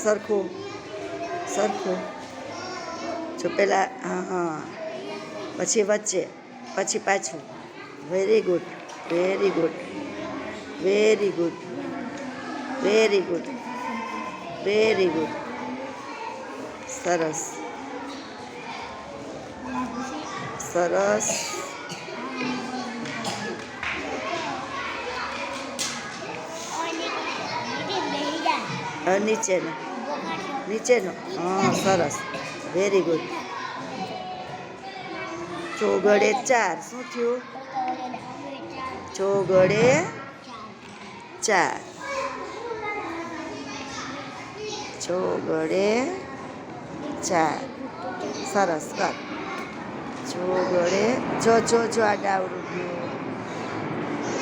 સરખું સરખું જો પેલા હા પછી વચ્ચે પછી પાછું very good very good very good very good very good સરસ સરસ નીચેનો નીચેનો હા સરસ વેરી ગુડ ચોગડે 4 શું થયું ચોગડે 4 ચોગડે 4 સરસ કર ચોગડે જો જો જો આ ડાવરું ગયું